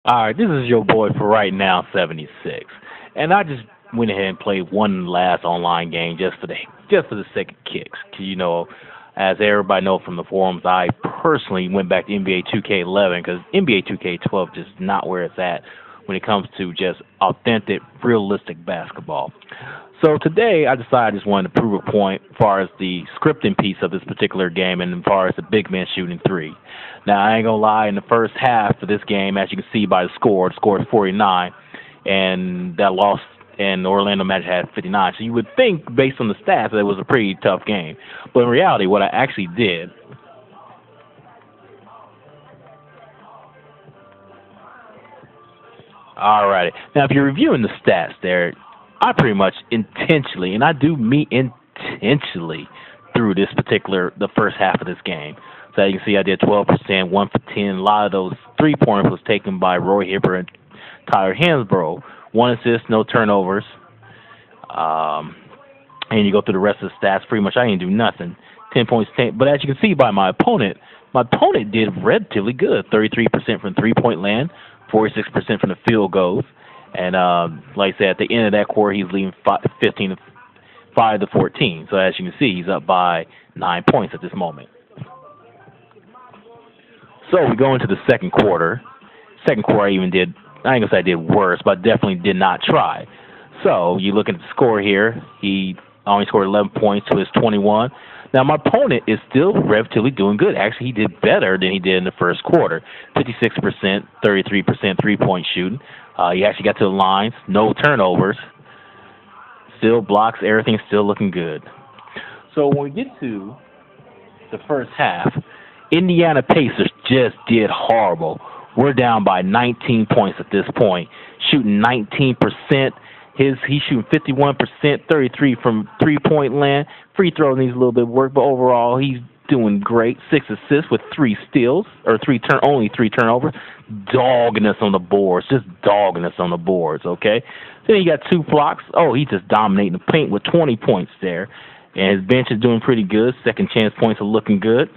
All right, this is your boy for right now, 76, and I just went ahead and played one last online game just for the sake of kicks. 'Cause, as everybody know from the forums, I personally went back to NBA 2K11 because NBA 2K12 just not where it's at when it comes to just authentic, realistic basketball. So today I decided I just wanted to prove a point as far as the scripting piece of this particular game and as far as the big man shooting three. Now I ain't gonna lie, in the first half of this game, as you can see by the score is 49, and that loss and the Orlando Magic had 59. So you would think, based on the stats, that it was a pretty tough game. But in reality, what I actually did, alrighty. Now if you're reviewing the stats there, I pretty much intentionally, and I do mean intentionally, through the first half of this game. So you can see I did 12%, 1 for 10. A lot of those 3 pointers was taken by Roy Hibbert and Tyler Hansbrough. One assist, no turnovers. Um, and you go through the rest of the stats. Pretty much I didn't do nothing. 10 points, 10. But as you can see by my opponent did relatively good. 33% from 3 point land, 46% from the field goals. And like I said, at the end of that quarter, he's leading 15 to 5 to 14. So as you can see, he's up by 9 points at this moment. So we go into the second quarter. Second quarter, I ain't gonna say I did worse, but I definitely did not try. So you look at the score here. He only scored 11 points to his 21. Now my opponent is still relatively doing good. Actually, he did better than he did in the first quarter. 56%, 33% 3 point shooting. He actually got to the lines, no turnovers, still blocks, everything's still looking good. So when we get to the first half, Indiana Pacers just did horrible. We're down by 19 points at this point, shooting 19%. He's shooting 51%, 33 from 3 point land. Free throw needs a little bit of work, but overall he's doing great. 6 assists with 3 steals, or only 3 turnovers. Dogging us on the boards, just dogging us on the boards. Okay. Then he got 2 blocks. Oh, he's just dominating the paint with 20 points there, and his bench is doing pretty good. Second chance points are looking good.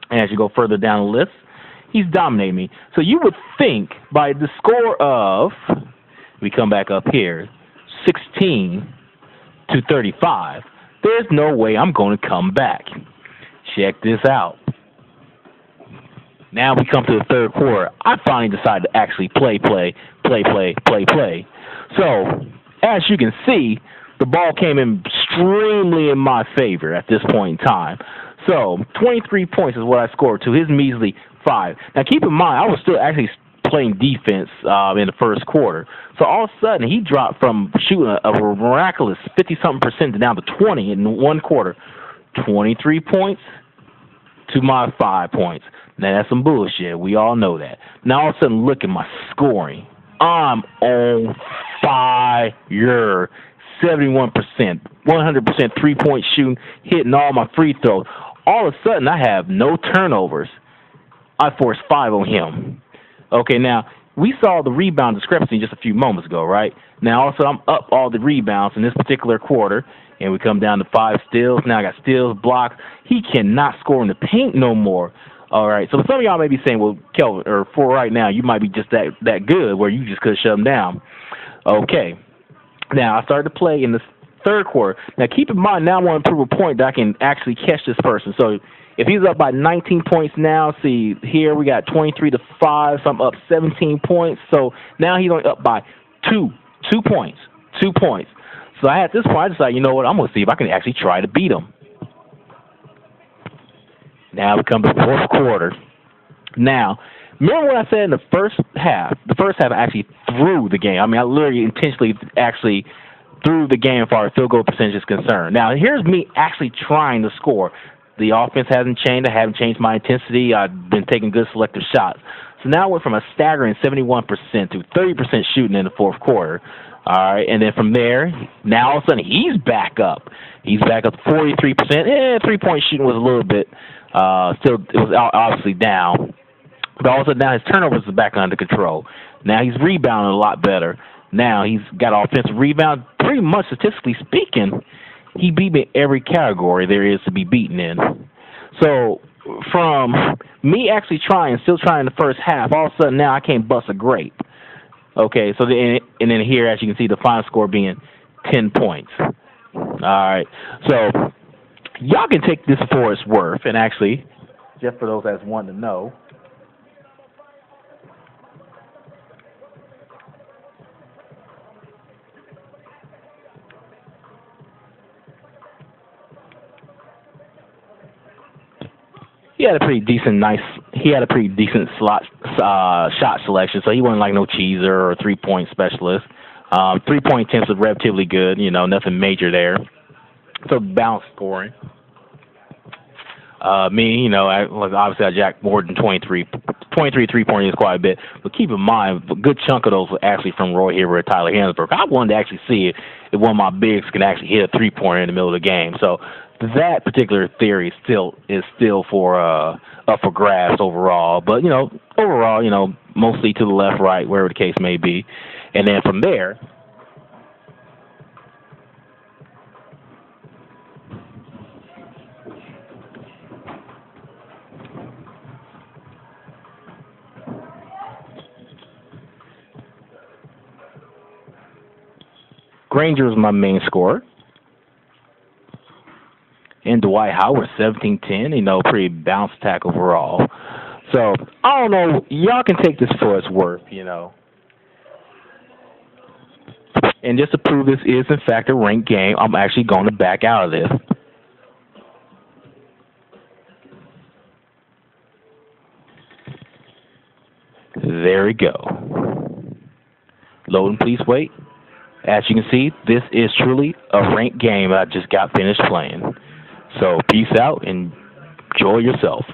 And as you go further down the list, he's dominating me. So you would think by the score of, we come back up here, 16 to 35, there's no way I'm going to come back. Check this out. Now we come to the third quarter. I finally decided to actually play. So, as you can see, the ball came in extremely in my favor at this point in time. So, 23 points is what I scored to his measly 5. Now, keep in mind, I was still actually playing defense in the first quarter. So, all of a sudden, he dropped from shooting a miraculous 50-something percent down to 20 in one quarter. 23 points to my 5 points. Now, that's some bullshit. We all know that. Now, all of a sudden, look at my scoring. I'm on fire. 71%, 100% 3 point shooting, hitting all my free throws. All of a sudden, I have no turnovers. I forced 5 on him. Okay, now, we saw the rebound discrepancy just a few moments ago, right? Now, also, I'm up all the rebounds in this particular quarter, and we come down to 5 steals. Now I got steals, blocks. He cannot score in the paint no more. All right, so some of y'all may be saying, well, Kelvin, or for right now, you might be just that good where you just could shut him down. Okay, now I started to play in the third quarter. Now keep in mind, now I want to prove a point that I can actually catch this person. So if he's up by 19 points now, see here we got 23 to 5, so I'm up 17 points. So now he's only up by 2 points, 2 points. So at this point, I decided, you know what, I'm going to see if I can actually try to beat him. Now we come to the fourth quarter. Now, remember what I said in the first half? The first half I actually threw the game. I mean, I literally intentionally actually threw the game as far as field goal percentage is concerned. Now, here's me actually trying to score. The offense hasn't changed. I haven't changed my intensity. I've been taking good selective shots. So now I went from a staggering 71% to 30% shooting in the fourth quarter. All right, and then from there, now all of a sudden he's back up. He's back up to 43%. 3 point shooting was a little bit, still, it was obviously down. But all of a sudden now his turnovers are back under control. Now he's rebounding a lot better. Now he's got offensive rebound. Pretty much statistically speaking, he beat me in every category there is to be beaten in. So from me actually trying, still trying the first half, all of a sudden now I can't bust a grape. Okay, so and then here, as you can see, the final score being 10 points. All right, so y'all can take this for its worth, and actually, just for those that's wanting to know, he had a pretty decent, nice. He had a pretty decent shot selection, so he wasn't like no cheeser or 3-point specialist. 3-point attempts was relatively good, nothing major there. So balanced scoring. Me, obviously I jacked more than 23 3-pointers is quite a bit. But keep in mind, a good chunk of those were actually from Roy Hibbert or Tyler Hansbrough. I wanted to actually see if one of my bigs can actually hit a 3-pointer in the middle of the game. So that particular theory is still for up for grabs overall. But overall, mostly to the left, right, wherever the case may be. And then from there, Granger was my main scorer. And Dwight Howard, 17-10, pretty balanced attack overall. So, I don't know. Y'all can take this for its worth. And just to prove this is, in fact, a ranked game, I'm actually going to back out of this. There we go. Loading, please wait. As you can see, this is truly a ranked game I just got finished playing. So peace out and enjoy yourself.